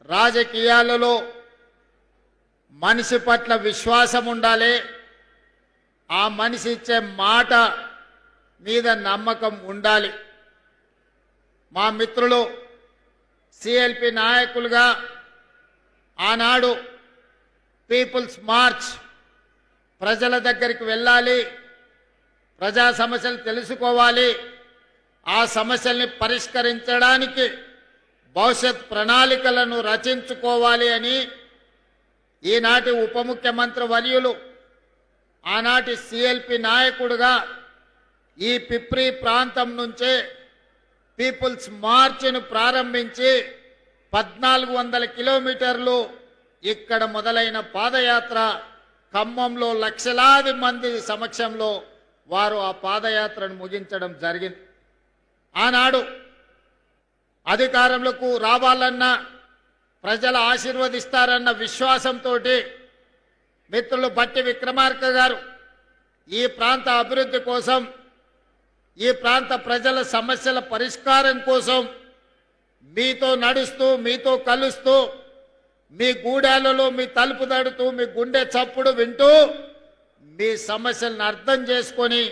రాజకీయాలలో మనిషి పట్ల విశ్వాసం ఉండాలి. ఆ మనిషి ఇచ్చే మాట మీద నమ్మకం ఉండాలి. మా మిత్రులు సిఎల్పి నాయకులుగా ఆనాడు పీపుల్స్ మార్చ్ ప్రజల దగ్గరికి వెళ్ళాలి, ప్రజా సమస్యలు తెలుసుకోవాలి, ఆ సమస్యల్ని పరిష్కరించడానికి భవిష్యత్ ప్రణాళికలను రచించుకోవాలి అని ఈనాటి ఉప ముఖ్యమంత్రి వర్యులు ఆనాటి సిఎల్పి నాయకుడుగా ఈ పిప్రి ప్రాంతం నుంచే పీపుల్స్ మార్చ్ను ప్రారంభించి 1400 కిలోమీటర్లు ఇక్కడ మొదలైన పాదయాత్ర ఖమ్మంలో లక్షలాది మంది సమక్షంలో వారు ఆ పాదయాత్రను ముగించడం జరిగింది. ఆనాడు అధికారంలోకి రావాలన్నా ప్రజలు ఆశీర్వదిస్తారన్న విశ్వాసంతో మిత్రులు బట్టి విక్రమార్క గారు ఈ ప్రాంత అభివృద్ధి కోసం, ఈ ప్రాంత ప్రజల సమస్యల పరిష్కారం కోసం మీతో నడుస్తూ, మీతో కలుస్తూ, మీ గూడాలలో మీ తలుపు తడుతూ, మీ గుండె చప్పుడు వింటూ మీ సమస్యలను అర్థం చేసుకొని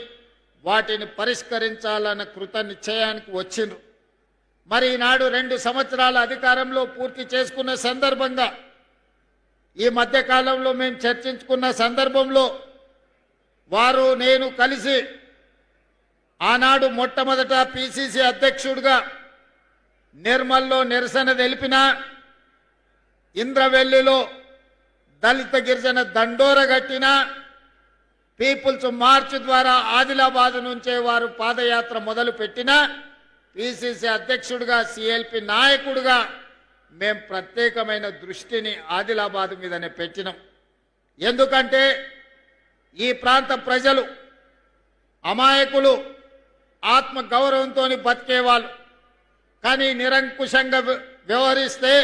వాటిని పరిష్కరించాలన్న కృత నిశ్చయానికి వచ్చిండ్రు. మరి ఈనాడు 2 సంవత్సరాల అధికారంలో పూర్తి చేసుకున్న సందర్భంగా ఈ మధ్యకాలంలో మేము చర్చించుకున్న సందర్భంలో వారు నేను కలిసి ఆనాడు మొట్టమొదట పిసిసి అధ్యక్షుడిగా నిర్మల్లో నిరసన తెలిపిన, ఇంద్రవెల్లిలో దళిత గిరిజన దండోర గట్టిన, పీపుల్స్ మార్చ్ ద్వారా ఆదిలాబాద్ నుంచే వారు పాదయాత్ర మొదలు పెట్టిన, పిసిసి అధ్యక్షుడిగా సిఎల్పి నాయకుడిగా మేము ప్రత్యేకమైన దృష్టిని ఆదిలాబాద్ మీదనే పెట్టినాం. ఎందుకంటే ఈ ప్రాంత ప్రజలు అమాయకులు, ఆత్మ గౌరవంతో బతికేవాళ్ళు. కానీ నిరంకుశంగా వ్యవహరిస్తే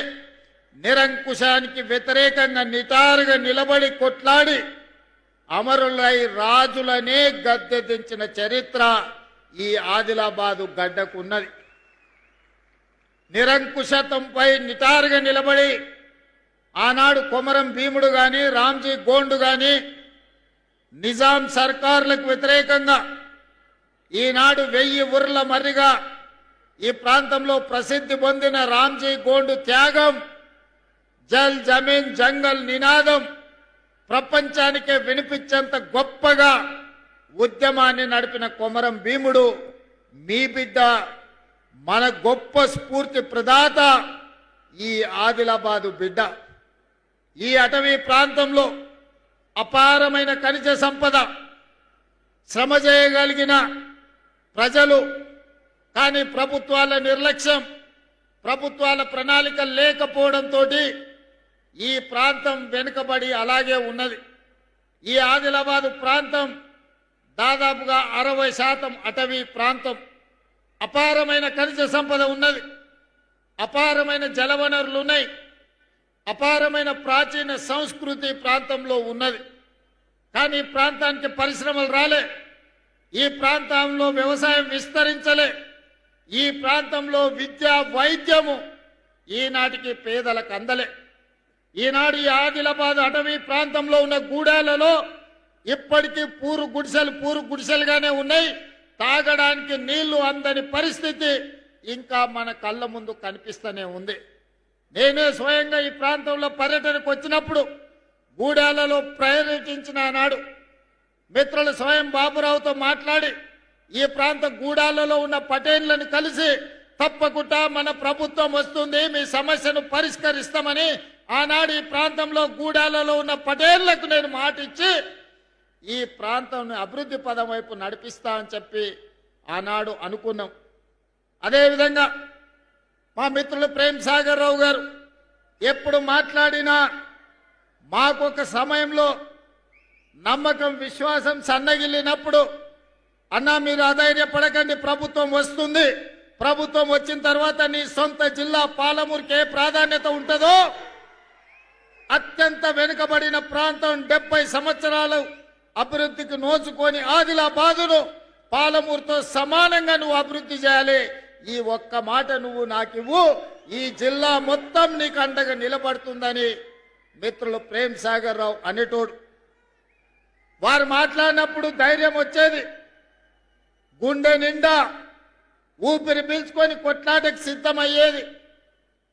నిరంకుశానికి వ్యతిరేకంగా నిటారుగా నిలబడి కొట్లాడి అమరులై రాజులనే గద్దె దించిన చరిత్ర ఈ ఆదిలాబాదు గడ్డకు ఉన్నది. నిరంకుశత్వంపై నిటారుగా నిలబడి ఆనాడు కొమరం భీముడు గాని, రామ్జీ గోండు గాని నిజాం సర్కారులకు వ్యతిరేకంగా ఈనాడు 1000 ఊర్ల మర్రిగా ఈ ప్రాంతంలో ప్రసిద్ధి పొందిన రామ్జీ గోండు త్యాగం, జల్ జమీన్ జంగల్ నినాదం ప్రపంచానికే వినిపించేంత గొప్పగా ఉద్యమాన్ని నడిపిన కొమరం భీముడు మీ బిడ్డ, మన గొప్ప స్ఫూర్తి ప్రదాత ఈ ఆదిలాబాదు బిడ్డ. ఈ అటవీ ప్రాంతంలో అపారమైన ఖనిజ సంపద, శ్రమ చేయగలిగిన ప్రజలు, కానీ ప్రభుత్వాల నిర్లక్ష్యం, ప్రభుత్వాల ప్రణాళిక లేకపోవడంతో ఈ ప్రాంతం వెనుకబడి అలాగే ఉన్నది. ఈ ఆదిలాబాదు ప్రాంతం దాదాపుగా 60% అటవీ ప్రాంతం. అపారమైన ఖనిజ సంపద ఉన్నది, అపారమైన జలవనరులు ఉన్నాయి, అపారమైన ప్రాచీన సంస్కృతి ప్రాంతంలో ఉన్నది. కానీ ఈ ప్రాంతానికి పరిశ్రమలు రాలే, ఈ ప్రాంతంలో వ్యవసాయం విస్తరించలే, ఈ ప్రాంతంలో విద్య వైద్యము ఈనాటికి పేదలకు అందలే. ఈనాడు ఈ ఆదిలాబాద్ అటవీ ప్రాంతంలో ఉన్న గూడాలలో ఇప్పటికీ పూరు గుడిసెలుగానే ఉన్నాయి. తాగడానికి నీళ్లు అందని పరిస్థితి ఇంకా మన కళ్ళ ముందు కనిపిస్తూనే ఉంది. నేనే స్వయంగా ఈ ప్రాంతంలో పర్యటనకు వచ్చినప్పుడు గూడాలలో పర్యటించిన నాడు మిత్రులు స్వయం బాబురావుతో మాట్లాడి ఈ ప్రాంత గూడాలలో ఉన్న పటేళ్లను కలిసి తప్పకుండా మన ప్రభుత్వం వస్తుంది, మీ సమస్యను పరిష్కరిస్తామని ఆనాడు ఈ ప్రాంతంలో గూడాలలో ఉన్న పటేళ్లకు నేను మాటిచ్చి ఈ ప్రాంతం అభివృద్ధి పదం వైపు నడిపిస్తా అని చెప్పి ఆనాడు అనుకున్నాం. అదేవిధంగా మా మిత్రులు ప్రేమ్ సాగర్ రావు గారు ఎప్పుడు మాట్లాడినా మాకొక సమయంలో నమ్మకం, విశ్వాసం సన్నగిల్లినప్పుడు, అన్నా మీరు అధైర్యపడకండి, ప్రభుత్వం వస్తుంది, ప్రభుత్వం వచ్చిన తర్వాత నీ సొంత జిల్లా పాలమూరుకి ఏ ప్రాధాన్యత ఉంటుందో, అత్యంత వెనుకబడిన ప్రాంతం 70 సంవత్సరాలు అభివృద్ధికి నోచుకొని ఆదిలాబాదును పాలమూరుతో సమానంగా నువ్వు అభివృద్ధి చేయాలి, ఈ ఒక్క మాట నువ్వు నాకు ఇవ్వు, ఈ జిల్లా మొత్తం నీకు అండగా నిలబడుతుందని మిత్రులు ప్రేమ్ సాగర్ రావు అనేటోడు. వారు మాట్లాడినప్పుడు ధైర్యం వచ్చేది, గుండె నిండా ఊపిరి పీల్చుకొని కొట్లాటకు సిద్ధమయ్యేది.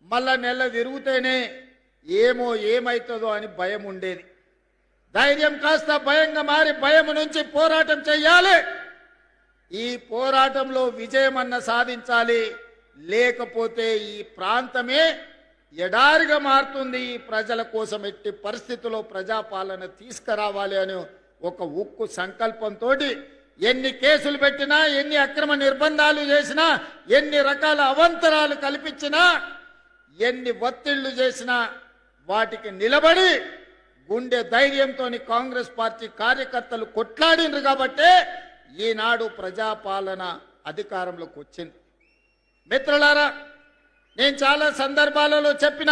మళ్ళా నెల తిరుగుతేనే ఏమో ఏమవుతుందో అని భయం ఉండేది. ధైర్యం కాస్త భయంగా మారి భయం నుంచి పోరాటం చెయ్యాలి. ఈ పోరాటంలో విజయం అన్న సాధించాలి, లేకపోతే ఈ ప్రాంతమే ఎడారిగా మారుతుంది. ఈ ప్రజల కోసం ఎట్టి పరిస్థితుల్లో ప్రజాపాలన తీసుకురావాలి అని ఒక ఉక్కు సంకల్పంతో ఎన్ని కేసులు పెట్టినా, ఎన్ని అక్రమ నిర్బంధాలు చేసినా, ఎన్ని రకాల అవంతరాలు కల్పించినా, ఎన్ని ఒత్తిళ్లు చేసినా వాటికి నిలబడి గుండె ధైర్యంతో కాంగ్రెస్ పార్టీ కార్యకర్తలు కొట్లాడినరు కాబట్టే ఈనాడు ప్రజాపాలన అధికారంలోకి వచ్చింది. మిత్రులారా, నేను చాలా సందర్భాలలో చెప్పిన,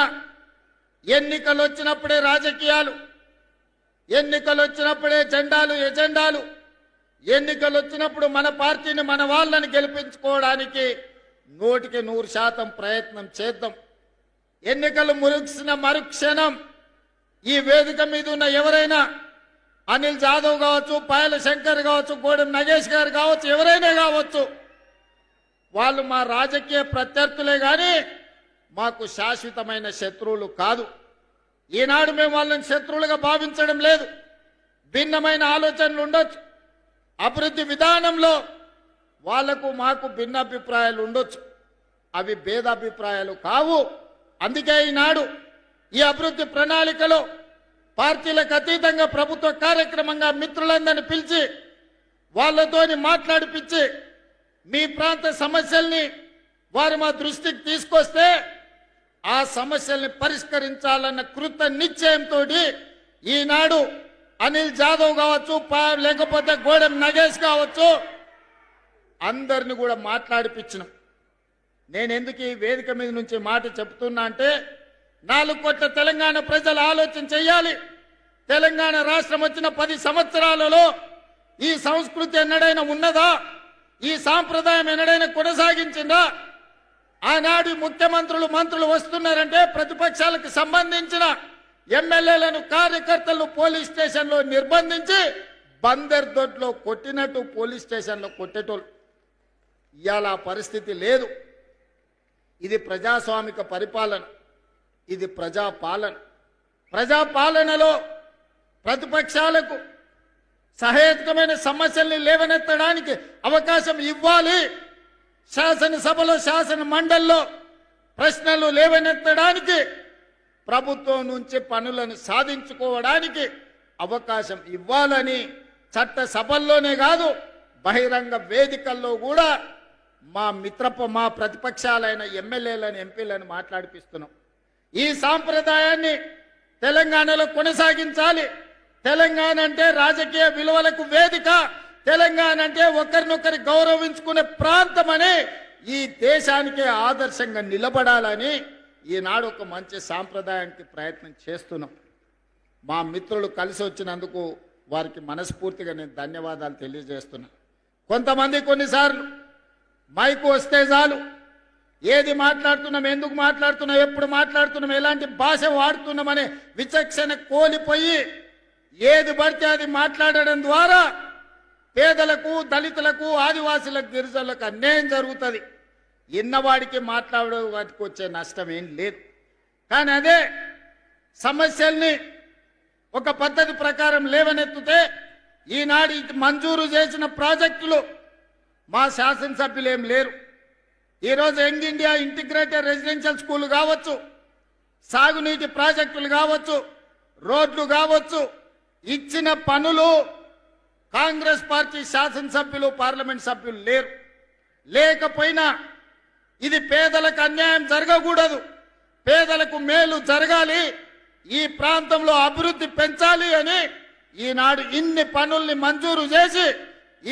ఎన్నికలు వచ్చినప్పుడే రాజకీయాలు, ఎన్నికలు వచ్చినప్పుడే జెండాలు ఎజెండాలు, ఎన్నికలు వచ్చినప్పుడు మన పార్టీని మన వాళ్ళని గెలిపించుకోవడానికి 100% ప్రయత్నం చేద్దాం. ఎన్నికలు ముగిసిన మరుక్షణం ఈ వేదిక మీద ఉన్న ఎవరైనా, అనిల్ జాదవ్ కావచ్చు, పాయల శంకర్ కావచ్చు, గోడెం నగేష్ గారు కావచ్చు, ఎవరైనా కావచ్చు, వాళ్ళు మా రాజకీయ ప్రత్యర్థులే కానీ మాకు శాశ్వతమైన శత్రువులు కాదు. ఈనాడు మేము వాళ్ళని శత్రువులుగా భావించడం లేదు. భిన్నమైన ఆలోచనలు ఉండొచ్చు, అభివృద్ధి విధానంలో వాళ్లకు మాకు భిన్నాభిప్రాయాలు ఉండొచ్చు, అవి భేదాభిప్రాయాలు కావు. అందుకే ఈనాడు ఈ అభివృద్ధి ప్రణాళికలో పార్టీలకు అతీతంగా ప్రభుత్వ కార్యక్రమంగా మిత్రులందరినీ పిలిచి వాళ్ళతోని మాట్లాడిపించి మీ ప్రాంత సమస్యల్ని వారు మా దృష్టికి తీసుకొస్తే ఆ సమస్యల్ని పరిష్కరించాలన్న కృత నిశ్చయంతో ఈనాడు అనిల్ జాదవ్ కావచ్చు, లేకపోతే గోడెం నగేష్ కావచ్చు, అందరిని కూడా మాట్లాడిపించినాం. నేను ఎందుకు ఈ వేదిక మీద నుంచి మాట చెప్తున్నా అంటే, 4 కోట్ల తెలంగాణ ప్రజలు ఆలోచన చెయ్యాలి. తెలంగాణ రాష్ట్రం వచ్చిన 10 సంవత్సరాలలో ఈ సంస్కృతి ఎన్నడైనా ఉన్నదా? ఈ సాంప్రదాయం ఎన్నడైనా కొనసాగించిందా? ఆనాడు ముఖ్యమంత్రులు మంత్రులు వస్తున్నారంటే ప్రతిపక్షాలకు సంబంధించిన ఎమ్మెల్యేలను కార్యకర్తలను పోలీస్ స్టేషన్లో నిర్బంధించి బందర్ దొడ్లో కొట్టినట్టు పోలీస్ స్టేషన్లో కొట్టేటోళ్ళు. ఇవాళ పరిస్థితి లేదు. ఇది ప్రజాస్వామిక పరిపాలన, ఇది ప్రజాపాలన. ప్రజాపాలనలో ప్రతిపక్షాలకు సహేతుకమైన సమస్యల్ని లేవనెత్తడానికి అవకాశం ఇవ్వాలి. శాసనసభలో, శాసన మండలిలో ప్రశ్నలు లేవనెత్తడానికి, ప్రభుత్వం నుంచి పనులను సాధించుకోవడానికి అవకాశం ఇవ్వాలని చట్ట సభల్లోనే కాదు బహిరంగ వేదికల్లో కూడా మా ప్రతిపక్షాలైన ఎమ్మెల్యేలను, ఎంపీలను మాట్లాడిపిస్తున్నాం. ఈ సాంప్రదాయాన్ని తెలంగాణలో కొనసాగించాలి. తెలంగాణ అంటే రాజకీయ విలువలకు వేదిక, తెలంగాణ అంటే ఒకరినొకరి గౌరవించుకునే ప్రాంతమని ఈ దేశానికే ఆదర్శంగా నిలబడాలని ఈనాడు ఒక మంచి సాంప్రదాయానికి ప్రయత్నం చేస్తున్నాం. మా మిత్రులు కలిసి వచ్చినందుకు వారికి మనస్ఫూర్తిగా నేను ధన్యవాదాలు తెలియజేస్తున్నా. కొంతమంది కొన్నిసార్లు మైకు వస్తే చాలు, ఏది మాట్లాడుతున్నాం, ఎందుకు మాట్లాడుతున్నాం, ఎప్పుడు మాట్లాడుతున్నాం, ఎలాంటి భాష వాడుతున్నామనే విచక్షణ కోల్పోయి ఏది పడితే అది మాట్లాడడం ద్వారా పేదలకు, దళితులకు, ఆదివాసులకు, గిరిజనులకు అన్యాయం జరుగుతుంది. ఇన్నవాడికి మాట్లాడే వాటికి వచ్చే నష్టం ఏం లేదు. కానీ అదే సమస్యల్ని ఒక పద్ధతి ప్రకారం లేవనెత్తితే ఈనాడు మంజూరు చేసిన ప్రాజెక్టులు మా శాసనసభ్యులు ఏం లేరు. ఈరోజు young India integrated residential school కావచ్చు, సాగునీటి ప్రాజెక్టులు కావచ్చు, రోడ్లు కావచ్చు, ఇచ్చిన పనులు కాంగ్రెస్ పార్టీ శాసనసభ్యులు, పార్లమెంట్ సభ్యులు లేరు. లేకపోయినా ఇది పేదలకు అన్యాయం జరగకూడదు, పేదలకు మేలు జరగాలి, ఈ ప్రాంతంలో అభివృద్ధి పెంచాలి అని ఈనాడు ఇన్ని పనుల్ని మంజూరు చేసి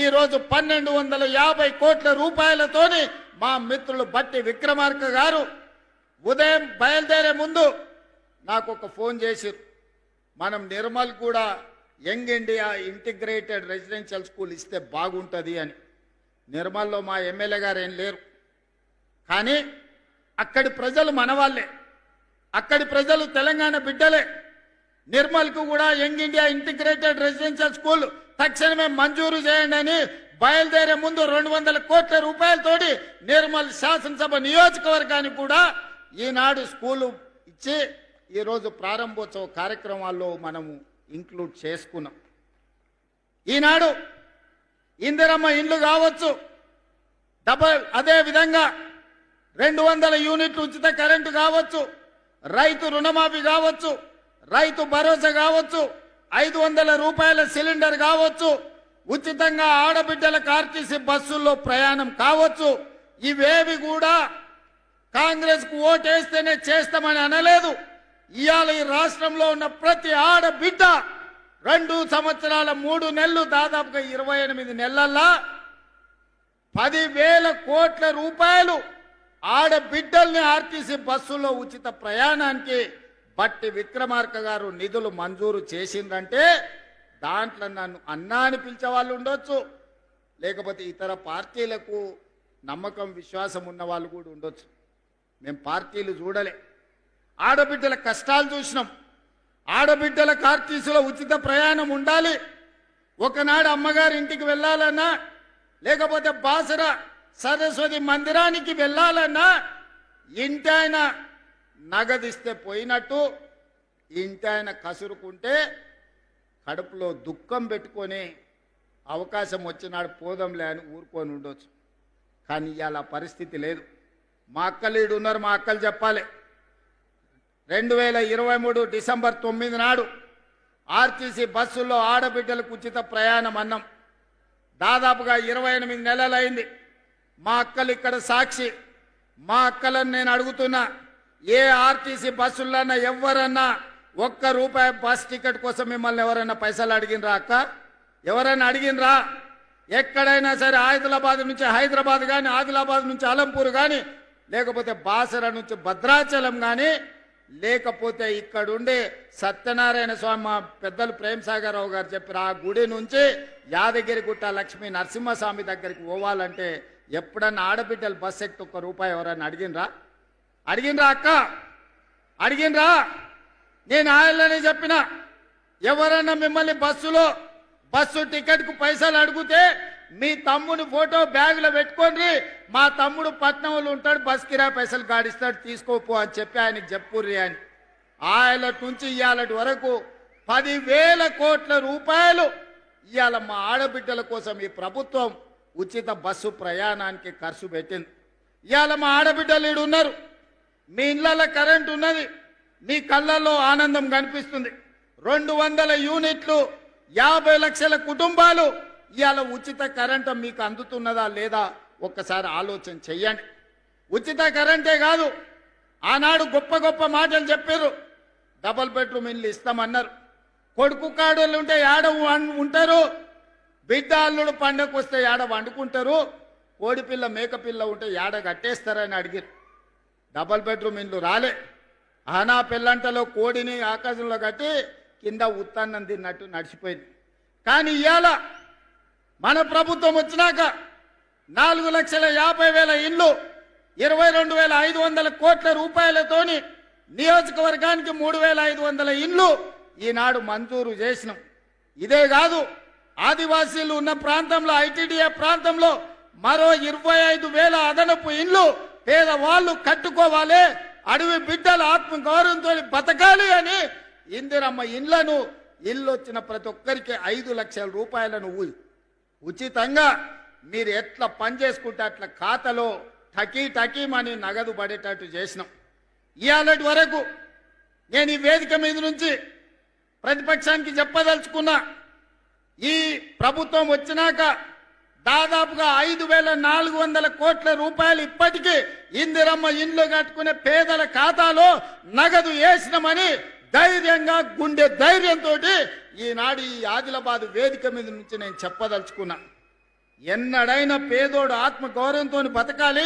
ఈరోజు 1250 కోట్ల రూపాయలతోని మా మిత్రులు బట్టి విక్రమార్క గారు ఉదయం బయలుదేరే ముందు నాకు ఒక ఫోన్ చేసిరు. మనం నిర్మల్ కూడా young India integrated residential school ఇస్తే బాగుంటుంది అని. నిర్మల్లో మా ఎమ్మెల్యే గారు ఏం లేరు, కానీ అక్కడి ప్రజలు మనవాళ్ళే, అక్కడి ప్రజలు తెలంగాణ బిడ్డలే. నిర్మల్కు కూడా young India integrated residential school తక్షణమే మంజూరు చేయండి అని బయలుదేరే ముందు 200 కోట్ల రూపాయలతోటి నిర్మల్ శాసనసభ నియోజకవర్గానికి కూడా ఈనాడు స్కూలు ఇచ్చి ఈరోజు ప్రారంభోత్సవ కార్యక్రమాల్లో మనము ఇంక్లూడ్ చేసుకున్నాం. ఈనాడు ఇందిరమ్మ ఇండ్లు కావచ్చు, అదే విధంగా 200 యూనిట్లు ఉచిత కరెంటు కావచ్చు, రైతు రుణమాఫీ కావచ్చు, రైతు భరోసా కావచ్చు, 500 రూపాయల సిలిండర్ కావచ్చు, ఉచితంగా ఆడబిడ్డలకు ఆర్టీసీ బస్సుల్లో ప్రయాణం కావచ్చు. ఇవేవి కూడా కాంగ్రెస్ కు ఓటేస్తేనే చేస్తామని అనలేదు. ఇవాళ ఈ రాష్ట్రంలో ఉన్న ప్రతి ఆడబిడ్డ 2 సంవత్సరాల 3 నెలలు దాదాపుగా 28 నెలల్లో 10,000 కోట్ల రూపాయలు ఆడబిడ్డల్ని ఆర్టీసీ బస్సుల్లో ఉచిత ప్రయాణానికి బట్టి విక్రమార్క గారు నిధులు మంజూరు చేసిందంటే దాంట్లో నన్ను అన్నా అని పిలిచే వాళ్ళు ఉండొచ్చు, లేకపోతే ఇతర పార్టీలకు నమ్మకం విశ్వాసం ఉన్న వాళ్ళు కూడా ఉండొచ్చు. మేము పార్టీలు చూడలే, ఆడబిడ్డల కష్టాలు చూసినాం. ఆడబిడ్డలకు ఆర్టీసీలో ఉచిత ప్రయాణం ఉండాలి. ఒకనాడు అమ్మగారి ఇంటికి వెళ్ళాలన్నా, లేకపోతే బాసర సరస్వతి మందిరానికి వెళ్ళాలన్నా ఇంటాయన నగదిస్తే పోయినట్టు, ఇంటాయన కసురుకుంటే కడుపులో దుఃఖం పెట్టుకొని అవకాశం వచ్చినాడు పోదంలే అని ఊరుకొని ఉండొచ్చు. కానీ ఇవాళ పరిస్థితి లేదు. మా అక్కలీడు ఉన్నారు, మా అక్కలు చెప్పాలి. 2023 డిసెంబర్ 9 నాడు ఆర్టీసీ బస్సుల్లో ఆడబిడ్డలకు ఉచిత ప్రయాణం అన్నాం. దాదాపుగా 28 నెలలైంది. మా అక్కలు ఇక్కడ సాక్షి. మా అక్కలను నేను అడుగుతున్నా, ఏ ఆర్టీసీ బస్సులన్నా ఎవరన్నా ₹1 బస్ టికెట్ కోసం మిమ్మల్ని ఎవరైనా పైసలు అడిగినరా? అక్క ఎవరైనా అడిగినరా? ఎక్కడైనా సరే ఆదిలాబాద్ నుంచి హైదరాబాద్ కానీ, ఆదిలాబాద్ నుంచి అలంపూర్ కానీ, లేకపోతే బాసర నుంచి భద్రాచలం కానీ, లేకపోతే ఇక్కడుండే సత్యనారాయణ స్వామి మా పెద్దలు ప్రేమ్ సాగర్ రావు గారు చెప్పారు, ఆ గుడి నుంచి యాదగిరిగుట్ట లక్ష్మీ నరసింహస్వామి దగ్గరికి పోవాలంటే ఎప్పుడన్నా ఆడబిడ్డలు బస్ ఎక్కి ₹1 ఎవరైనా అడిగినరా? అడిగినరా అక్క? అడిగినరా? నేను ఆయననే చెప్పిన, ఎవరన్నా మిమ్మల్ని బస్సు టికెట్కు పైసలు అడిగితే మీ తమ్ముని ఫోటో బ్యాగులో పెట్టుకోండి, మా తమ్ముడు పట్నంలో ఉంటాడు, బస్ కిరాయి పైసలు గాడిస్తాడు, తీసుకోపో అని చెప్పి ఆయనకి చెప్పుర్రి అని. ఆయన నుంచి ఇవాళటి వరకు 10,000 కోట్ల రూపాయలు ఇవాళ మా ఆడబిడ్డల కోసం ఈ ప్రభుత్వం ఉచిత బస్సు ప్రయాణానికి ఖర్చు పెట్టింది. ఇవాళ మా ఆడబిడ్డలు ఈడు ఉన్నారు, మీ ఇళ్లలో కరెంట్ ఉన్నది, మీ కళ్ళల్లో ఆనందం కనిపిస్తుంది. 200 యూనిట్లు 50 లక్షల కుటుంబాలు ఇవాళ ఉచిత కరెంటు మీకు అందుతున్నదా లేదా ఒక్కసారి ఆలోచన చెయ్యండి. ఉచిత కరెంటే కాదు, ఆనాడు గొప్ప గొప్ప మాటలు చెప్పారు. డబుల్ బెడ్రూమ్ ఇల్లు ఇస్తామన్నారు. కొడుకు కాడోళ్ళు ఉంటే ఏడ ఉంటారు, బిడ్డ అల్లుడు పండగకు వస్తే ఏడ వండుకుంటారు, కోడిపిల్ల మేకపిల్ల ఉంటే ఏడ కట్టేస్తారని అడిగారు. డబుల్ బెడ్రూమ్ ఇల్లు రాలే. ఆనా పిల్లంటలో కోడిని ఆకాశంలో కట్టి కింద ఉత్తాన్నం తిన్నట్టు నడిచిపోయింది. కానీ ఇవాళ మన ప్రభుత్వం వచ్చినాక 4,50,000 ఇండ్లు 22,500 కోట్ల రూపాయలతోని నియోజకవర్గానికి 3,500 ఇండ్లు ఈనాడు మంజూరు చేసినాం. ఇదే కాదు, ఆదివాసీలు ఉన్న ప్రాంతంలో ఐటీడీఏ ప్రాంతంలో మరో 25,000 అదనపు ఇండ్లు పేదవాళ్ళు కట్టుకోవాలి, అడవి బిడ్డల ఆత్మ గౌరవంతో బతకాలి అని ఇందిరమ్మ ఇండ్లను ఇల్లు వచ్చిన ప్రతి ఒక్కరికి 5 లక్షల రూపాయలను ఉచితంగా మీరు ఎట్లా పని చేసుకుంటే అట్లా ఖాతాలో టకీమని నగదు పడేటట్టు చేసినాం. ఇవాళటి వరకు నేను ఈ వేదిక మీద నుంచి ప్రతిపక్షానికి చెప్పదలుచుకున్నా, ఈ ప్రభుత్వం వచ్చినాక దాదాపుగా 5,400 కోట్ల రూపాయలు ఇప్పటికీ ఇందిరమ్మ ఇండ్లు కట్టుకునే పేదల ఖాతాలో నగదు వేసినామని ధైర్యంగా గుండె ధైర్యంతో ఈనాడు ఈ ఆదిలాబాద్ వేదిక మీద నుంచి నేను చెప్పదలుచుకున్నా. ఎన్నడైనా పేదోడు ఆత్మ గౌరవంతో బతకాలి,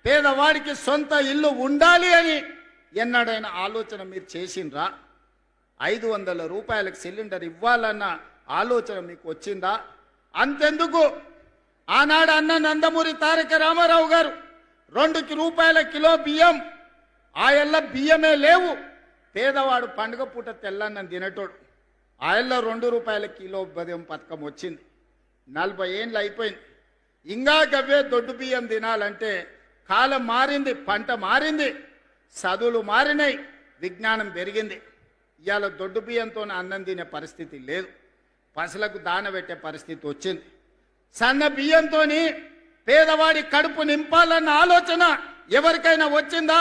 పేదవాడికి సొంత ఇల్లు ఉండాలి అని ఎన్నడైనా ఆలోచన మీరు చేసిండ్రా? 500 రూపాయలకు సిలిండర్ ఇవ్వాలన్న ఆలోచన మీకు వచ్చిందా? అంతెందుకు, ఆనాడు అన్న నందమూరి తారక రామారావు గారు రూపాయల కిలో బియ్యం, ఆయల్ల బియ్యమే లేవు. పేదవాడు పండుగ పూట తెల్లన్నం తినేటోడు. ఆయల్ల రూపాయల కిలో బియ్యం పథకం వచ్చింది. 40 ఏళ్ళు అయిపోయింది. ఇంకా గవ్వే దొడ్డు బియ్యం తినాలంటే కాలం మారింది, పంట మారింది, చదువులు మారినాయి, విజ్ఞానం పెరిగింది. ఇవాళ దొడ్డు బియ్యంతో అన్నం తినే పరిస్థితి లేదు. పసులకు దాన పెట్టే పరిస్థితి వచ్చింది. సన్న బియ్యంతో పేదవాడి కడుపు నింపాలన్న ఆలోచన ఎవరికైనా వచ్చిందా?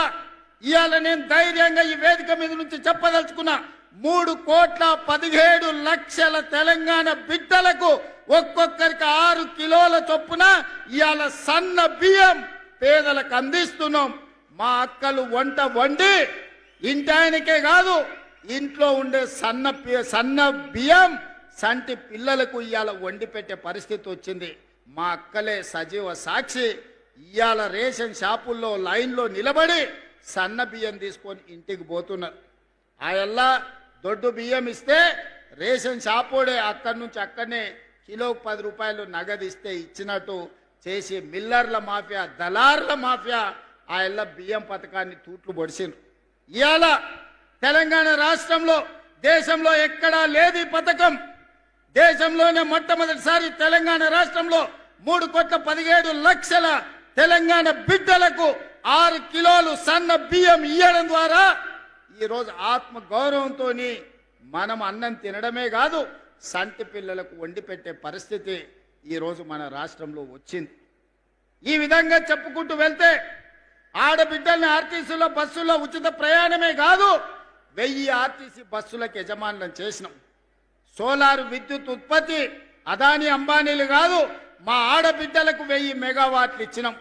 ఇవాళ నేను ధైర్యంగా ఈ వేదిక మీద నుంచి చెప్పదలుచుకున్నా, 3,17,00,000 తెలంగాణ బిడ్డలకు ఒక్కొక్కరికి 6 కిలోల చొప్పున ఇవాళ సన్న బియ్యం పేదలకు అందిస్తున్నాం. మా అక్కలు వంట వండి ఇంటాయనకే కాదు, ఇంట్లో ఉండే సన్న బియ్యం సంటి పిల్లలకు ఇవాళ వండి పెట్టే పరిస్థితి వచ్చింది. మా అక్కలే సజీవ సాక్షి. ఇవాళ రేషన్ షాపుల్లో లైన్లో నిలబడి సన్న బియ్యం తీసుకొని ఇంటికి పోతున్నారు. ఆయల్లా దొడ్డు బియ్యం ఇస్తే రేషన్ షాపోడే అక్కడి నుంచి అక్కడనే కిలోకి 10 రూపాయలు నగదు ఇస్తే ఇచ్చినట్టు చేసి మిల్లర్ల మాఫియా, దళార్ల మాఫియా ఆయల్లా బియ్యం పథకాన్ని తూట్లు పొడిచిండ్రు. ఇవాళ తెలంగాణ రాష్ట్రంలో దేశంలో ఎక్కడా లేదు ఈ పథకం. దేశంలోనే మొట్టమొదటిసారి తెలంగాణ రాష్ట్రంలో 3,17,00,000 తెలంగాణ బిడ్డలకు 6 కిలోలు సన్న బియ్యం ఇవ్వడం ద్వారా ఈరోజు ఆత్మ గౌరవంతో మనం అన్నం తినడమే కాదు, సంటి పిల్లలకు వండి పెట్టే పరిస్థితి ఈరోజు మన రాష్ట్రంలో వచ్చింది. ఈ విధంగా చెప్పుకుంటూ వెళ్తే ఆడబిడ్డల్ని ఆర్టీసీలో బస్సుల్లో ఉచిత ప్రయాణమే కాదు, 1000 ఆర్టీసీ బస్సులకు యజమానులను చేసినాం. సోలార్ విద్యుత్ ఉత్పత్తి అదాని అంబానీలు కాదు, మా ఆడబిడ్డలకు 1000 మెగావాట్లు ఇచ్చినాం.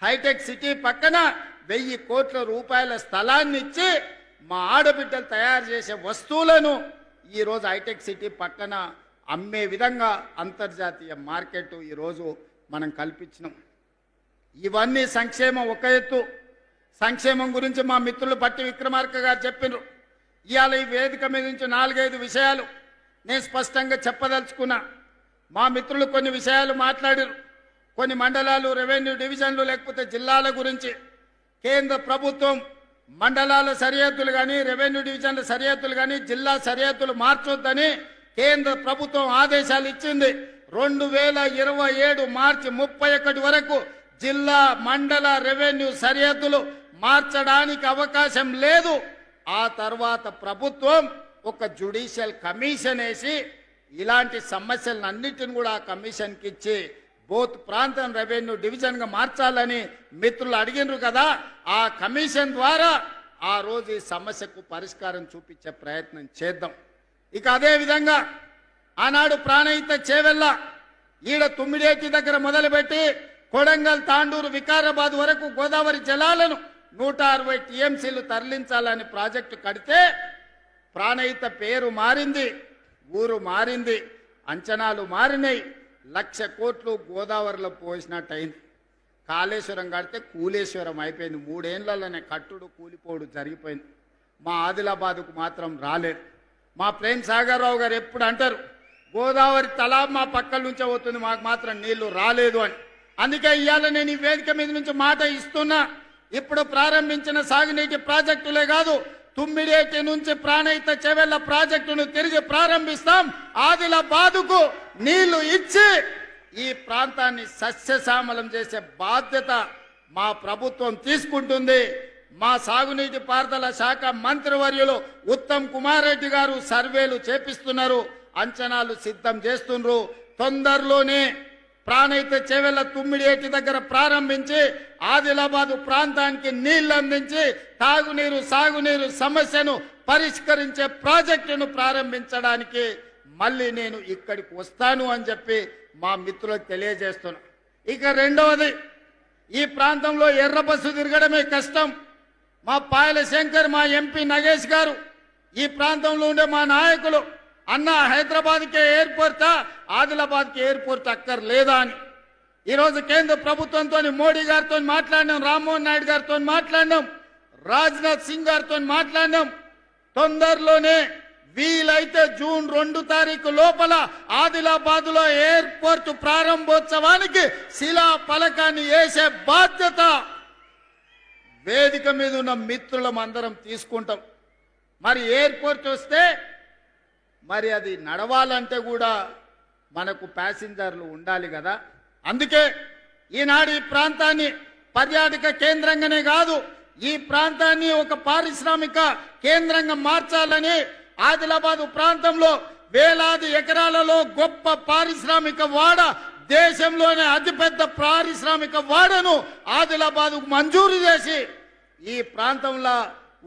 హైటెక్ సిటీ పక్కన 1000 కోట్ల రూపాయల స్థలాన్ని ఇచ్చి మా ఆడబిడ్డలు తయారు చేసే వస్తువులను ఈరోజు హైటెక్ సిటీ పక్కన అమ్మే విధంగా అంతర్జాతీయ మార్కెట్ ఈరోజు మనం కల్పించినాం. ఇవన్నీ సంక్షేమం ఒక ఎత్తు. సంక్షేమం గురించి మా మిత్రులు పట్టి విక్రమార్క గారు చెప్పినారు. ఇవాళ ఈ వేదిక మీద నుంచి 4-5 విషయాలు నేను స్పష్టంగా చెప్పదలుచుకున్నా. మా మిత్రులు కొన్ని విషయాలు మాట్లాడారు. కొన్ని మండలాలు, రెవెన్యూ డివిజన్లు లేకపోతే జిల్లాల గురించి కేంద్ర ప్రభుత్వం మండలాల సరిహద్దులు కానీ, రెవెన్యూ డివిజన్ల సరిహద్దులు కానీ, జిల్లా సరిహద్దులు మార్చొద్దని కేంద్ర ప్రభుత్వం ఆదేశాలు ఇచ్చింది. 2027 మార్చి 31 వరకు జిల్లా, మండల, రెవెన్యూ సరిహద్దులు మార్చడానికి అవకాశం లేదు. ఆ తర్వాత ప్రభుత్వం ఒక జ్యుడిషియల్ కమిషన్ వేసి ఇలాంటి సమస్యలన్నింటిని కూడా ఆ కమిషన్కి ఇచ్చి బోత్ ప్రాంతం రెవెన్యూ డివిజన్గా మార్చాలని మిత్రులు అడిగినారు కదా. ఆ కమిషన్ ద్వారా ఆ రోజు ఈ సమస్యకు పరిష్కారం చూపించే ప్రయత్నం చేద్దాం. ఇక అదే విధంగా ఆనాడు ప్రాణహిత చేవెళ్ళ ఈడ తుమ్మిడేటి దగ్గర మొదలుపెట్టి కొడంగల్, తాండూరు, వికారాబాద్ వరకు గోదావరి జలాలను 160 టీఎంసీలు తరలించాలని ప్రాజెక్టు కడితే ప్రాణహిత పేరు మారింది, ఊరు మారింది, అంచనాలు మారినాయి. 1,00,000 కోట్లు గోదావరిలో పోసినట్టయింది. కాళేశ్వరం కడితే కూలేశ్వరం అయిపోయింది. 3 ఏళ్లలోనే కట్టుడు కూలిపోడు జరిగిపోయింది. మా ఆదిలాబాద్కు మాత్రం రాలేదు. మా ప్రేమ్ సాగర్ రావు గారు ఎప్పుడు అంటారు, గోదావరి తలా మా పక్కల నుంచే పోతుంది, మాకు మాత్రం నీళ్లు రాలేదు అని. అందుకే ఇవాళ నేను ఈ వేదిక మీద నుంచి మాట ఇస్తున్నా. ఇప్పుడు ప్రారంభించిన సాగునీటి ప్రాజెక్టులే కాదు, తుమ్మిడేటి నుంచి ప్రాణహిత చెవెళ్ల ప్రాజెక్టును తిరిగి ప్రారంభిస్తాం. ఆదిలాబాదుకు నీళ్లు ఇచ్చి ఈ ప్రాంతాన్ని సస్యశ్యామలం చేసే బాధ్యత మా ప్రభుత్వం తీసుకుంటుంది. మా సాగునీటి పారుదల శాఖ మంత్రివర్యులు ఉత్తమ్ కుమార్ రెడ్డి గారు సర్వేలు చేపిస్తున్నారు, అంచనాలు సిద్ధం చేస్తున్నారు. తొందరలోనే ప్రాణహిత చెవెళ్ల తుమ్మిడేటి దగ్గర ప్రారంభించి ఆదిలాబాదు ప్రాంతానికి నీళ్లు అందించి తాగునీరు, సాగునీరు సమస్యను పరిష్కరించే ప్రాజెక్టును ప్రారంభించడానికి మళ్ళీ నేను ఇక్కడికి వస్తాను అని చెప్పి మా మిత్రులకు తెలియజేస్తున్నా. ఇక రెండవది, ఈ ప్రాంతంలో ఎర్ర బస్సు తిరగడమే కష్టం. మా పాయల శంకర్, మా ఎంపీ నగేష్ గారు, ఈ ప్రాంతంలో ఉండే మా నాయకులు, అన్న హైదరాబాద్కే ఎయిర్పోర్టా, ఆదిలాబాద్కి ఎయిర్పోర్ట్ అక్కర్లేదా అని ఈరోజు కేంద్ర ప్రభుత్వంతో, మోడీ గారితో మాట్లాడినాం, రామ్మోహన్ నాయుడు గారితో మాట్లాడినాం, రాజ్నాథ్ సింగ్ గారితో మాట్లాడినాం. తొందరలోనే వీలైతే జూన్ 2 తారీఖు లోపల ఆదిలాబాద్లో ఎయిర్పోర్ట్ ప్రారంభోత్సవానికి శిలా ఫలకాన్ని వేసే బాధ్యత వేదిక మీద ఉన్న మిత్రులం అందరం తీసుకుంటాం. మరి ఎయిర్పోర్ట్ వస్తే మరి అది నడవాలంటే కూడా మనకు ప్యాసింజర్లు ఉండాలి కదా. అందుకే ఈనాడు ఈ ప్రాంతాన్ని పర్యాటక కేంద్రంగానే కాదు, ఈ ప్రాంతాన్ని ఒక పారిశ్రామిక కేంద్రంగా మార్చాలని ఆదిలాబాద్ ప్రాంతంలో వేలాది ఎకరాలలో గొప్ప పారిశ్రామిక వాడ, దేశంలోనే అతిపెద్ద పారిశ్రామిక వాడను ఆదిలాబాద్ మంజూరు చేసి ఈ ప్రాంతంలో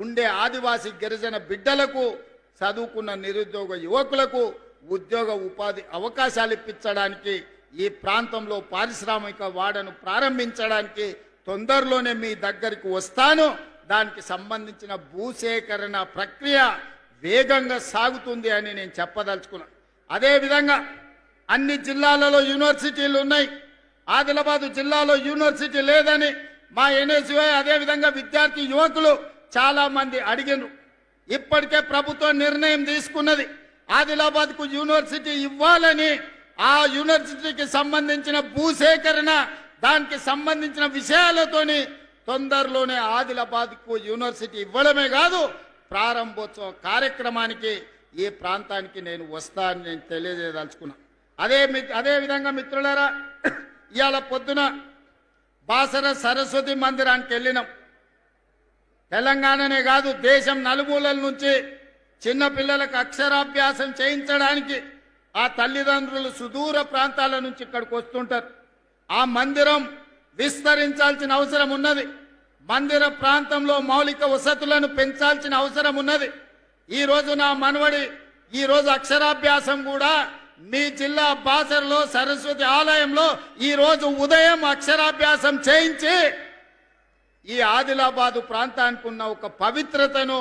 ఉండే ఆదివాసీ గిరిజన బిడ్డలకు, చదువుకున్న నిరుద్యోగ యువకులకు ఉద్యోగ ఉపాధి అవకాశాలు ఇప్పించడానికి, ఈ ప్రాంతంలో పారిశ్రామిక వాడను ప్రారంభించడానికి తొందరలోనే మీ దగ్గరికి వస్తాను. దానికి సంబంధించిన భూసేకరణ ప్రక్రియ వేగంగా సాగుతుంది అని నేను చెప్పదలుచుకున్నాను. అదేవిధంగా అన్ని జిల్లాలలో యూనివర్సిటీలు ఉన్నాయి. ఆదిలాబాద్ జిల్లాలో యూనివర్సిటీ లేదని మా ఎన్ఎస్యుఐ అదేవిధంగా విద్యార్థి యువకులు చాలా మంది అడిగినారు. ఇప్పటికే ప్రభుత్వం నిర్ణయం తీసుకున్నది, ఆదిలాబాద్కు యూనివర్సిటీ ఇవ్వాలని. ఆ యూనివర్సిటీకి సంబంధించిన భూసేకరణ, దానికి సంబంధించిన విషయాలతోని తొందరలోనే ఆదిలాబాద్కు యూనివర్సిటీ ఇవ్వడమే కాదు, ప్రారంభోత్సవ కార్యక్రమానికి ఈ ప్రాంతానికి నేను వస్తానని నేను తెలియజేయదలుచుకున్నా. అదేవిధంగా మిత్రులారా, ఇవాళ పొద్దున బాసర సరస్వతి మందిరానికి వెళ్ళినాం. తెలంగాణనే కాదు, దేశం నలుమూలల నుంచి చిన్నపిల్లలకు అక్షరాభ్యాసం చేయించడానికి ఆ తల్లిదండ్రులు సుదూర ప్రాంతాల నుంచి ఇక్కడికి వస్తుంటారు. ఆ మందిరం విస్తరించాల్సిన అవసరం ఉన్నది. మందిర ప్రాంతంలో మౌలిక వసతులను పెంచాల్సిన అవసరం ఉన్నది. ఈరోజు నా మనవడి ఈరోజు అక్షరాభ్యాసం కూడా మీ జిల్లా బాసరలో సరస్వతి ఆలయంలో ఈరోజు ఉదయం అక్షరాభ్యాసం చేయించి ఈ ఆదిలాబాదు ప్రాంతానికి ఉన్న ఒక పవిత్రతను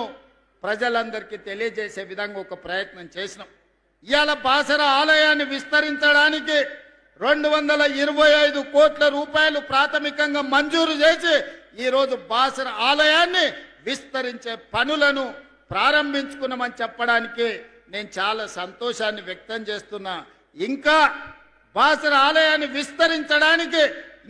ప్రజలందరికీ తెలియజేసే విధంగా ఒక ప్రయత్నం చేసినాం. ఇవాళ బాసర ఆలయాన్ని విస్తరించడానికి 225 కోట్ల రూపాయలు ప్రాథమికంగా మంజూరు చేసి ఈరోజు బాసర ఆలయాన్ని విస్తరించే పనులను ప్రారంభించుకున్నామని చెప్పడానికి నేను చాలా సంతోషాన్ని వ్యక్తం చేస్తున్నా. ఇంకా బాసర ఆలయాన్ని విస్తరించడానికి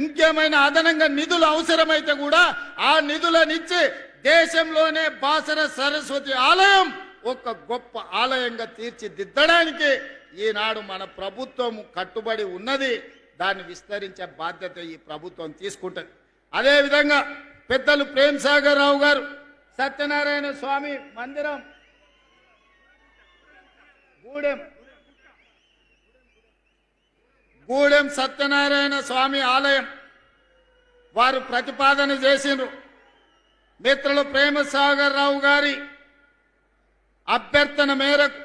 ఇంకేమైనా అదనంగా నిధులు అవసరమైతే కూడా ఆ నిధులనిచ్చి దేశంలోనే బాసర సరస్వతి ఆలయం ఒక గొప్ప ఆలయంగా తీర్చిదిద్దడానికి ఈనాడు మన ప్రభుత్వం కట్టుబడి ఉన్నది. దాన్ని విస్తరించే బాధ్యత ఈ ప్రభుత్వం తీసుకుంటుంది. అదేవిధంగా పెద్దలు ప్రేమ్ సాగర్ రావు గారు సత్యనారాయణ స్వామి మందిరం గూడెం సత్యనారాయణ స్వామి ఆలయం వారు ప్రతిపాదన చేసిండ్రు. మిత్రులు ప్రేమ సాగర్ రావు గారి అభ్యర్థన మేరకు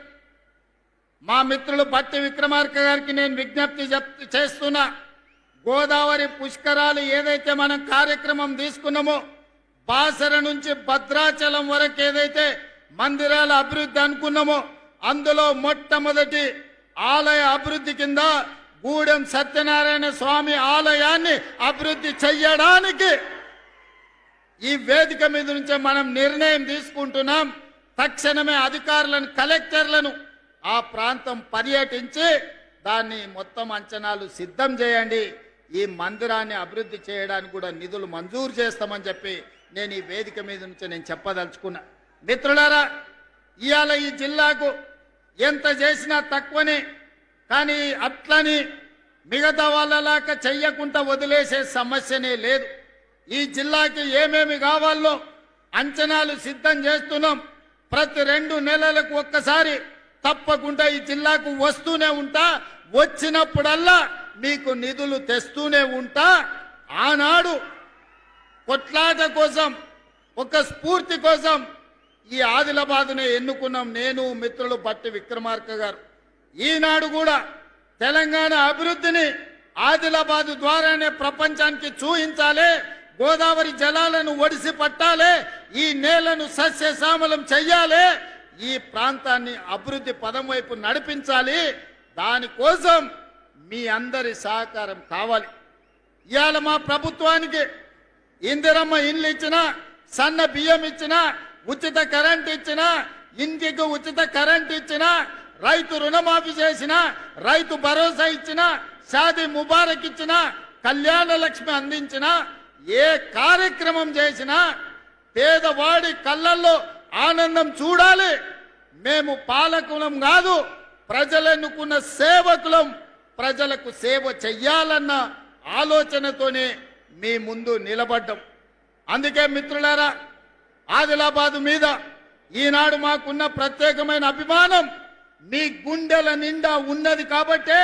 మా మిత్రులు బట్టి విక్రమార్క గారికి నేను విజ్ఞప్తి చేస్తున్నా. గోదావరి పుష్కరాలు ఏదైతే మనం కార్యక్రమం తీసుకున్నామో, బాసర నుంచి భద్రాచలం వరకు ఏదైతే మందిరాల అభివృద్ధి అనుకున్నామో, అందులో మొట్టమొదటి ఆలయ అభివృద్ధి కింద గూడెం సత్యనారాయణ స్వామి ఆలయాన్ని అభివృద్ధి చెయ్యడానికి ఈ వేదిక మీద నుంచే మనం నిర్ణయం తీసుకుంటున్నాం. తక్షణమే అధికారులను, కలెక్టర్లను ఆ ప్రాంతం పర్యటించి దాన్ని మొత్తం అంచనాలు సిద్ధం చేయండి. ఈ మందిరాన్ని అభివృద్ధి చేయడానికి కూడా నిధులు మంజూరు చేస్తామని చెప్పి నేను ఈ వేదిక మీద నుంచి నేను చెప్పదలుచుకున్నా. మిత్రులారా, ఇవాళ ఈ జిల్లాకు ఎంత చేసినా తక్కువనే, కానీ అట్లని మిగతా వాళ్ళలాగా చెయ్యకుండా వదిలేసే సమస్యనే లేదు. ఈ జిల్లాకి ఏమేమి కావాలో అంచనాలు సిద్ధం చేస్తున్నాం. ప్రతి 2 నెలలకు ఒక్కసారి తప్పకుండా ఈ జిల్లాకు వస్తూనే ఉంటా. వచ్చినప్పుడల్లా మీకు నిధులు తెస్తూనే ఉంటా. ఆనాడు కొట్లాట కోసం, ఒక స్ఫూర్తి కోసం ఈ ఆదిలాబాదునే ఎన్నుకున్నాం నేను, మిత్రులు బట్టి విక్రమార్క గారు. ఈనాడు కూడా తెలంగాణ అభివృద్ధిని ఆదిలాబాదు ద్వారానే ప్రపంచానికి చూపించాలి. గోదావరి జలాలను ఒడిసి పట్టాలి, ఈ నేలను సస్యశ్యామలం చెయ్యాలి, ఈ ప్రాంతాన్ని అభివృద్ధి పదం వైపు నడిపించాలి. దానికోసం మీ అందరి సహకారం కావాలి. ఇవాళ మా ప్రభుత్వానికి ఇందిరమ్మ ఇండ్లు ఇచ్చినా, సన్న బియ్యం ఇచ్చినా, ఉచిత కరెంట్ ఇచ్చినా, ఇంటికి ఉచిత కరెంట్ ఇచ్చినా, రైతు రుణమాఫీ చేసినా, రైతు భరోసా ఇచ్చినా, షాదీ ముబారక్ ఇచ్చినా, కళ్యాణ లక్ష్మి అందించినా, ఏ కార్యక్రమం చేసినా పేదవాడి కళ్ళల్లో ఆనందం చూడాలి. మేము పాలకులం కాదు, ప్రజలెన్నుకున్న సేవకులం. ప్రజలకు సేవ చెయ్యాలన్న ఆలోచనతోనే మీ ముందు నిలబడ్డం. అందుకే మిత్రులారా, ఆదిలాబాదు మీద ఈనాడు మాకున్న ప్రత్యేకమైన అభిమానం మీ గుండెల నిండా ఉన్నది కాబట్టే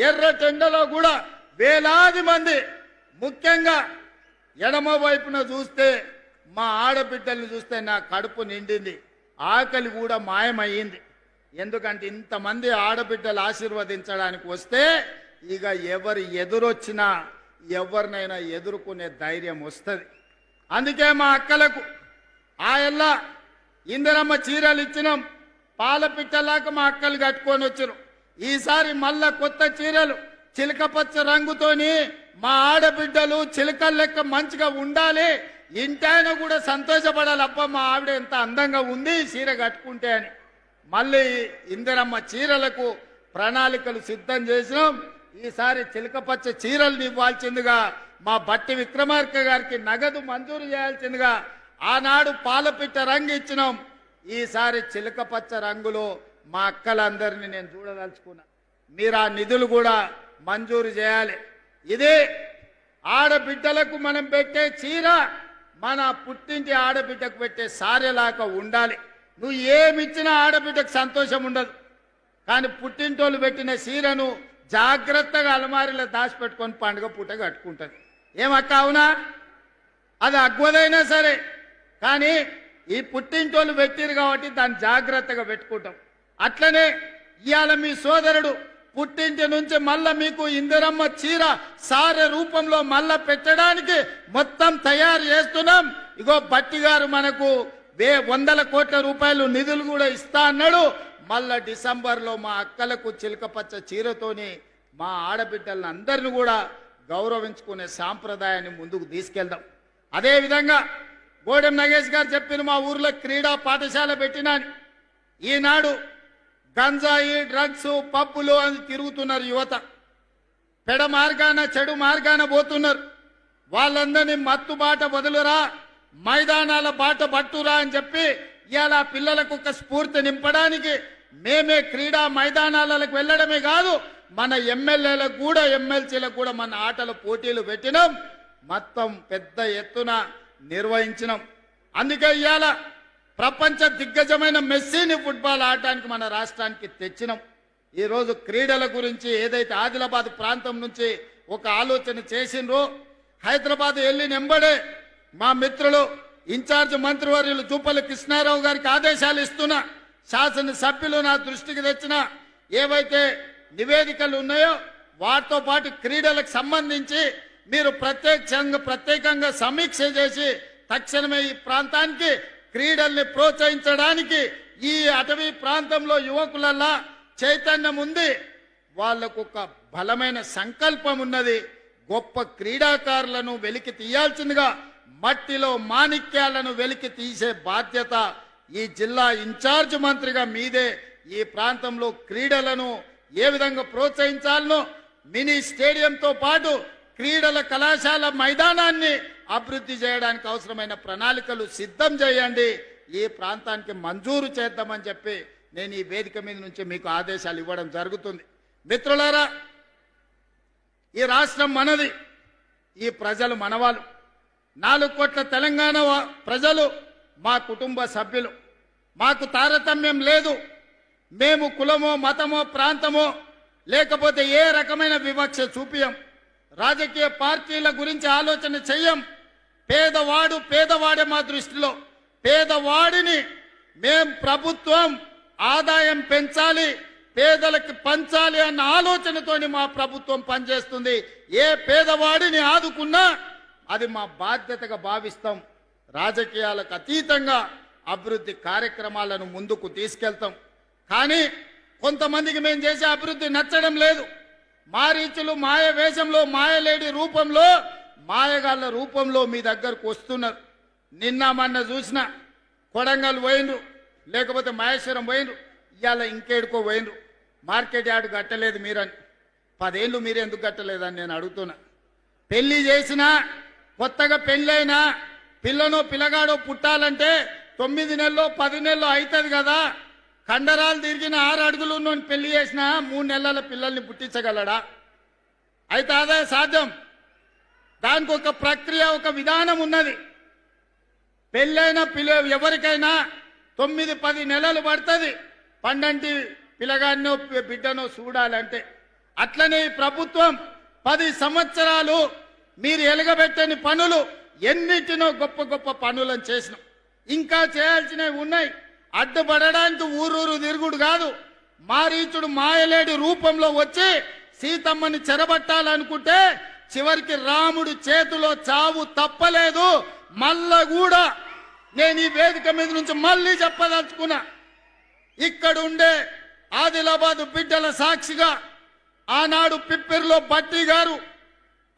ఎర్రటెండలో కూడా వేలాది మంది, ముఖ్యంగా ఎడమ వైపున చూస్తే మా ఆడబిడ్డల్ని చూస్తే నా కడుపు నిండింది, ఆకలి కూడా మాయమయ్యింది. ఎందుకంటే ఇంతమంది ఆడబిడ్డలు ఆశీర్వదించడానికి వస్తే ఇక ఎవరు ఎదురొచ్చినా ఎవరినైనా ఎదుర్కొనే ధైర్యం వస్తుంది. అందుకే మా అక్కలకు ఆయల్లా ఇందిరమ్మ చీరలు ఇచ్చినాం, పాలపిట్టలాగా మా అక్కలు కట్టుకొని వచ్చారు. ఈసారి మళ్ళా కొత్త చీరలు చిలకపచ్చ రంగుతోని మా ఆడబిడ్డలు చిలకల లెక్క మంచిగా ఉండాలి, ఇంటైనా కూడా సంతోషపడాలి. అబ్బా మా ఆవిడ ఎంత అందంగా ఉంది చీర కట్టుకుంటే అని మళ్ళీ ఇందిరమ్మ చీరలకు ప్రణాళికలు సిద్ధం చేసినాం. ఈసారి చిలకపచ్చ చీరలు ఇవ్వాల్సిందిగా మా బట్టి విక్రమార్క గారికి నగదు మంజూరు చేయాల్సిందిగా ఆనాడు పాలపిట్ట రంగు ఇచ్చినాం. ఈసారి చిలకపచ్చ రంగులో మా అక్కలందరినీ నేను చూడదలుచుకున్నా. మీరు ఆ నిధులు కూడా మంజూరు చేయాలి. ఇదే ఆడబిడ్డలకు మనం పెట్టే చీర మన పుట్టింటి ఆడబిడ్డకు పెట్టే సారెలాగా ఉండాలి. నువ్వు ఏమిచ్చినా ఆడబిడ్డకు సంతోషం ఉండదు, కానీ పుట్టింటోళ్ళు పెట్టిన చీరను జాగ్రత్తగా అలమారిలో దాచిపెట్టుకొని పండుగ పూట కట్టుకుంటుంది. ఏమక్క అవునా? అది అగ్వదైనా సరే, కానీ ఈ పుట్టింటోళ్ళు పెట్టిరు కాబట్టి దాన్ని జాగ్రత్తగా పెట్టుకుంటాం. అట్లనే ఇవాళ మీ సోదరుడు పుట్టింటి నుంచి మళ్ళా మీకు ఇందిరమ్మ చీర సారె రూపంలో మళ్ళా పెట్టడానికి మొత్తం తయారు చేస్తున్నాం. ఇగో బట్టి గారు మనకు 100 కోట్ల రూపాయలు నిధులు కూడా ఇస్తా అన్నాడు. మళ్ళా డిసెంబర్లో మా అక్కలకు చిలకపచ్చ చీరతోని మా ఆడబిడ్డలను అందరిని కూడా గౌరవించుకునే సాంప్రదాయాన్ని ముందుకు తీసుకెళ్దాం. అదేవిధంగా గోడెం నగేష్ గారు చెప్పిన మా ఊర్లో క్రీడా పాఠశాల పెట్టినాని, ఈనాడు గంజాయి డ్రగ్స్ పబ్బులు అని తిరుగుతున్నారు యువత, పెడ మార్గాన చెడు మార్గాన పోతున్నారు. వాళ్ళందరినీ మత్తు బాట వదులురా, మైదానాల బాట పట్టురా అని చెప్పి ఇలా పిల్లలకు ఒక స్ఫూర్తి నింపడానికి మేమే క్రీడా మైదానాలకు వెళ్ళడమే కాదు, మన ఎమ్మెల్యేలకు కూడా ఎమ్మెల్సీలకు కూడా మన ఆటల పోటీలు పెట్టినాం, మొత్తం పెద్ద ఎత్తున నిర్వహించినాం. అందుకే ఇవాళ ప్రపంచ దిగ్గజమైన మెస్సీని ఫుట్బాల్ ఆడటానికి మన రాష్ట్రానికి తెచ్చినాం. ఈరోజు క్రీడల గురించి ఏదైతే ఆదిలాబాద్ ప్రాంతం నుంచి ఒక ఆలోచన చేసిండ్రో, హైదరాబాద్ వెళ్ళి నెంబడే మా మిత్రులు ఇన్ఛార్జ్ మంత్రివర్యులు జూపల్లి కృష్ణారావు గారికి ఆదేశాలు ఇస్తున్నా, శాసనసభ్యులు నా దృష్టికి తెచ్చిన ఏవైతే నివేదికలు ఉన్నాయో వాటితో పాటు క్రీడలకు సంబంధించి మీరు ప్రత్యేకంగా సమీక్ష చేసి తక్షణమే ఈ ప్రాంతానికి క్రీడల్ని ప్రోత్సహించడానికి, ఈ అటవీ ప్రాంతంలో యువకులల్లా చైతన్యం ఉంది, వాళ్లకు ఒక బలమైన సంకల్పం ఉన్నది. గొప్ప క్రీడాకారులను వెలికి తీయాల్సిందిగా మట్టిలో మాణిక్యాలను వెలికి తీసే బాధ్యత ఈ జిల్లా ఇన్ఛార్జ్ మంత్రిగా మీదే. ఈ ప్రాంతంలో క్రీడలను ఏ విధంగా ప్రోత్సహించాలనో, మినీ స్టేడియంతో పాటు క్రీడల కళాశాల మైదానాన్ని అభివృద్ధి చేయడానికి అవసరమైన ప్రణాళికలు సిద్ధం చేయండి, ఈ ప్రాంతానికి మంజూరు చేద్దామని చెప్పి నేను ఈ వేదిక మీద నుంచి మీకు ఆదేశాలు ఇవ్వడం జరుగుతుంది. మిత్రులారా, ఈ రాష్ట్రం మనది, ఈ ప్రజలు మనవాళ్ళు. 4 కోట్ల తెలంగాణ ప్రజలు మా కుటుంబ సభ్యులు. మాకు తారతమ్యం లేదు. మేము కులమో మతమో ప్రాంతమో లేకపోతే ఏ రకమైన వివక్ష చూపియం. రాజకీయ పార్టీల గురించి ఆలోచన చెయ్యం. పేదవాడే మా దృష్టిలో. పేదవాడిని మేం ప్రభుత్వం ఆదాయం పెంచాలి, పేదలకు పంచాలి అన్న ఆలోచనతోని మా ప్రభుత్వం పనిచేస్తుంది. ఏ పేదవాడిని ఆదుకున్నా అది మా బాధ్యతగా భావిస్తాం. రాజకీయాలకు అతీతంగా అభివృద్ధి కార్యక్రమాలను ముందుకు తీసుకెళ్తాం. కానీ కొంతమందికి మేము చేసే అభివృద్ధి నచ్చడం లేదు. మారీచులు మాయ వేషంలో, మాయలేడి రూపంలో, మాయగాళ్ళ రూపంలో మీ దగ్గరకు వస్తున్నారు. నిన్న మొన్న చూసిన కొడంగల్ పోయినరు, లేకపోతే మహేశ్వరం పోయినరు, ఇవాళ ఇంకేడుకో పోయినరు. మార్కెట్ యార్డు కట్టలేదు మీరని. 10 ఏళ్ళు మీరు ఎందుకు కట్టలేదని నేను అడుగుతున్నా. పెళ్లి చేసినా, కొత్తగా పెళ్ళైనా పిల్లనో పిల్లగాడో పుట్టాలంటే 9 నెలల్లో 10 నెలల్లో అవుతుంది కదా. కండరాలు తిరిగిన 6 అడుగులు ఉన్నోని పెళ్లి చేసిన 3 నెలల పిల్లల్ని పుట్టించగలడా? అయితే అదే సాధ్యం. దానికి ఒక ప్రక్రియ, ఒక విధానం ఉన్నది. పెళ్ళైన ఎవరికైనా 9-10 నెలలు పడుతుంది పండంటి పిల్లగాడినో బిడ్డనో చూడాలంటే. అట్లనే ఈ ప్రభుత్వం 10 సంవత్సరాలు మీరు ఎలగబెట్టని పనులు ఎన్నిటినో గొప్ప గొప్ప పనులను చేసినాం. ఇంకా చేయాల్సినవి ఉన్నాయి. అడ్డుపడడానికి ఊరూరు తిరుగుడు కాదు, మారీచుడు మాయలేడి రూపంలో వచ్చి సీతమ్మని చెరబట్టాలనుకుంటే చివరికి రాముడు చేతిలో చావు తప్పలేదు. మళ్ళా కూడా నేను ఈ వేదిక మీద నుంచి మళ్ళీ చెప్పదలుచుకున్నా, ఇక్కడుండే ఆదిలాబాద్ బిడ్డల సాక్షిగా ఆనాడు పిప్పిరిలో బట్టి గారు,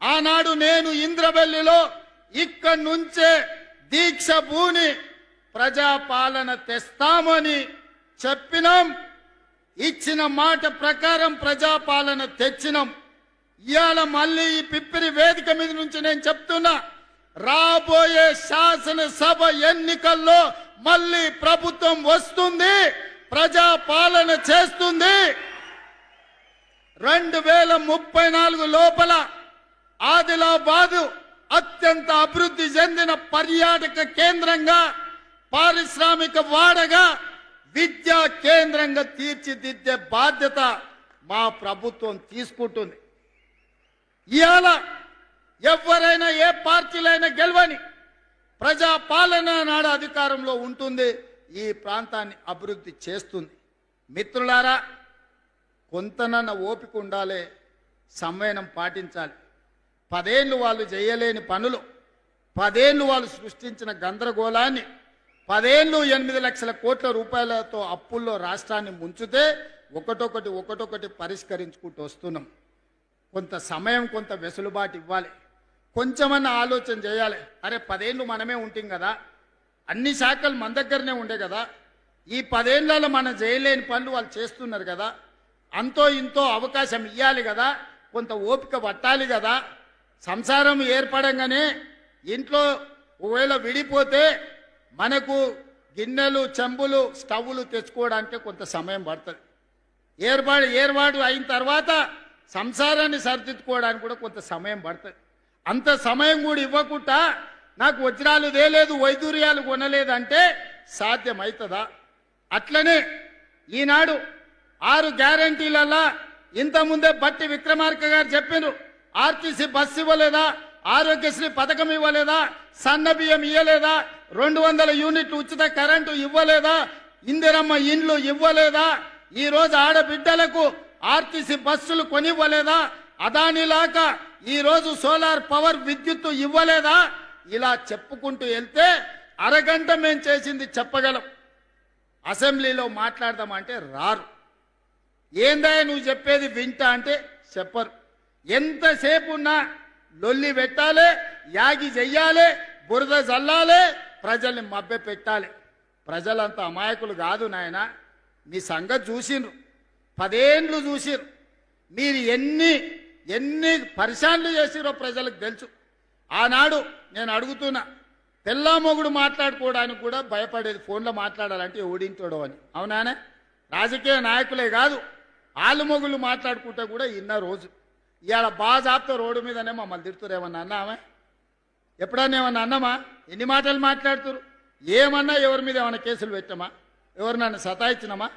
ఆనాడు నేను ఇంద్రవెల్లిలో ఇక్కడి నుంచే దీక్ష భూని ప్రజాపాలన తెస్తామని చెప్పినాం. ఇచ్చిన మాట ప్రకారం ప్రజాపాలన తెచ్చినాం. ఇవాళ మళ్ళీ ఈ పిప్పిరి వేదిక మీద నుంచి నేను చెప్తున్నా, రాబోయే శాసనసభ ఎన్నికల్లో మళ్ళీ ప్రభుత్వం వస్తుంది, ప్రజాపాలన చేస్తుంది. 2034 లోపల ఆదిలాబాదు అత్యంత అభివృద్ధి చెందిన పర్యాటక కేంద్రంగా, పారిశ్రామిక వాడగా, విద్యా కేంద్రంగా తీర్చిదిద్దే బాధ్యత మా ప్రభుత్వం తీసుకుంటుంది. ఇవాళ ఎవరైనా ఏ పార్టీలైనా గెలవని, ప్రజాపాలన నాడు అధికారంలో ఉంటుంది, ఈ ప్రాంతాన్ని అభివృద్ధి చేస్తుంది. మిత్రులారా, కొంతనన్న ఓపిక ఉండాలి, సంయమనం పాటించాలి. 10 ఏళ్ళు వాళ్ళు చేయలేని పనులు, 10 ఏళ్ళు వాళ్ళు సృష్టించిన గందరగోళాన్ని, 10 ఏళ్ళు 8 లక్షల కోట్ల రూపాయలతో అప్పుల్లో రాష్ట్రాన్ని ముంచితే ఒకటొకటి పరిష్కరించుకుంటూ వస్తున్నాం. కొంత సమయం, కొంత వెసులుబాటు ఇవ్వాలి, కొంచెమన్నా ఆలోచన చేయాలి. అరే 10 ఏళ్ళు మనమే ఉంటాం కదా, అన్ని శాఖలు మన దగ్గరనే ఉండే కదా, ఈ 10 ఏళ్లలో మనం చేయలేని పనులు వాళ్ళు చేస్తున్నారు కదా, అంతో ఇంతో అవకాశం ఇవ్వాలి కదా, కొంత ఓపిక పట్టాలి కదా. సంసారం ఏర్పడంగానే ఇంట్లో ఒకవేళ విడిపోతే మనకు గిన్నెలు, చెంబులు, స్టవ్లు తెచ్చుకోవడానికి కొంత సమయం పడుతుంది. ఏర్పాటు అయిన తర్వాత సంసారాన్ని సరిదిద్దుకోవడానికి కూడా కొంత సమయం పడుతుంది. అంత సమయం కూడా ఇవ్వకుండా నాకు వజ్రాలు తేలేదు, వైదూర్యాలు కొనలేదంటే సాధ్యమవుతుందా? అట్లనే ఈనాడు 6 గ్యారంటీలలో ఇంతకుముందే బట్టి విక్రమార్క గారు చెప్పినారు, ఆర్టీసీ బస్సు ఇవ్వలేదా, ఆరోగ్యశ్రీ పథకం ఇవ్వలేదా, సన్న బియ్యం ఇవ్వలేదా, 200 యూనిట్లు ఉచిత కరెంటు ఇవ్వలేదా, ఇందిరమ్మ ఇండ్లు ఇవ్వలేదా, ఈరోజు ఆడబిడ్డలకు ఆర్టీసీ బస్సులు కొనివ్వలేదా, అదానిలాగా ఈరోజు సోలార్ పవర్ విద్యుత్తు ఇవ్వలేదా? ఇలా చెప్పుకుంటూ వెళ్తే అరగంట మేము చేసింది చెప్పగలం. అసెంబ్లీలో మాట్లాడదామంటే రారు. ఏందా నువ్వు చెప్పేది వింటా అంటే చెప్పరు. ఎంతసేపు ఉన్నా లొల్లి పెట్టాలి, యాగి చెయ్యాలి, బురద జల్లాలి, ప్రజల్ని మభ్య పెట్టాలి. ప్రజలంతా అమాయకులు కాదు నాయన. మీ సంగతి చూసిండ్రు, 10 ఏళ్ళు చూసిర్రు. మీరు ఎన్ని పరిశాన్లు చేసిరో ప్రజలకు తెలుసు. ఆనాడు నేను అడుగుతున్నా, తెల్లామొగుడు మాట్లాడుకోవడానికి కూడా భయపడేది, ఫోన్లో మాట్లాడాలంటే ఎవడింటాడో అని. అవునానే? రాజకీయ నాయకులే కాదు, ఆలుమొగులు మాట్లాడుకుంటే కూడా ఇన్న రోజు. ఇవాళ బాజాప్తో రోడ్డు మీదనే మమ్మల్ని తిడుతురు. ఏమన్నా అన్నామా? ఎప్పుడన్నా ఏమన్నా అన్నామా? ఎన్ని మాటలు మాట్లాడుతురు? ఏమన్నా ఎవరి మీద ఏమన్నా కేసులు పెట్టామా? ఎవరు నన్ను సతాయించినామా?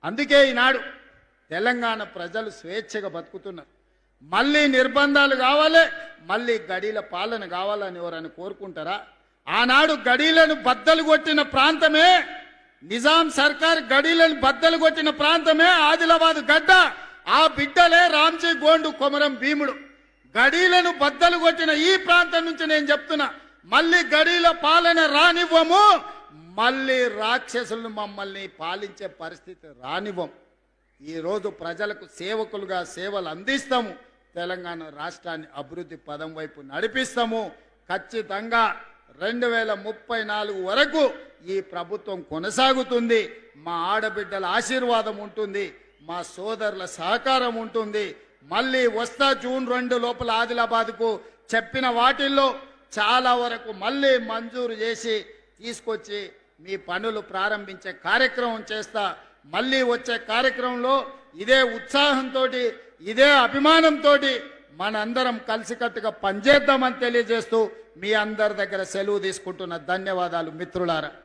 అందుకే ఈనాడు తెలంగాణ ప్రజలు స్వేచ్ఛగా బతుకుతున్నారు. మళ్ళీ నిర్బంధాలు కావాలి, మళ్ళీ గడీల పాలన కావాలని ఎవరైనా కోరుకుంటారా? ఆనాడు గడీలను బద్దలు కొట్టిన ప్రాంతమే, నిజాం సర్కార్ గడీలను బద్దలు కొట్టిన ప్రాంతమే ఆదిలాబాద్ గడ్డ. ఆ బిడ్డలే రామ్జీ గోండు, కొమరం భీముడు. గడీలను బద్దలు కొట్టిన ఈ ప్రాంతం నుంచి నేను చెప్తున్నా, మళ్ళీ గడీల పాలన రానివ్వము, మళ్ళీ రాక్షసులను మమ్మల్ని పాలించే పరిస్థితి రానివ్వం. ఈరోజు ప్రజలకు సేవకులుగా సేవలు అందిస్తాము, తెలంగాణ రాష్ట్రాన్ని అభివృద్ధి పదం వైపు నడిపిస్తాము. ఖచ్చితంగా 2034 వరకు ఈ ప్రభుత్వం కొనసాగుతుంది. మా ఆడబిడ్డల ఆశీర్వాదం ఉంటుంది, మా సోదరుల సహకారం ఉంటుంది. మళ్ళీ వస్తా జూన్ 2 లోపల ఆదిలాబాద్కు చెప్పిన వాటిల్లో చాలా వరకు మళ్ళీ మంజూరు చేసి తీసుకొచ్చి మీ పనులు ప్రారంభించే కార్యక్రమం చేస్తా. మళ్ళీ వచ్చే కార్యక్రమంలో ఇదే ఉత్సాహంతో ఇదే అభిమానంతో మనందరం కలిసికట్టుగా పనిచేద్దామని తెలియజేస్తూ మీ అందరి దగ్గర సెలవు తీసుకుంటున్న ధన్యవాదాలు మిత్రులారా.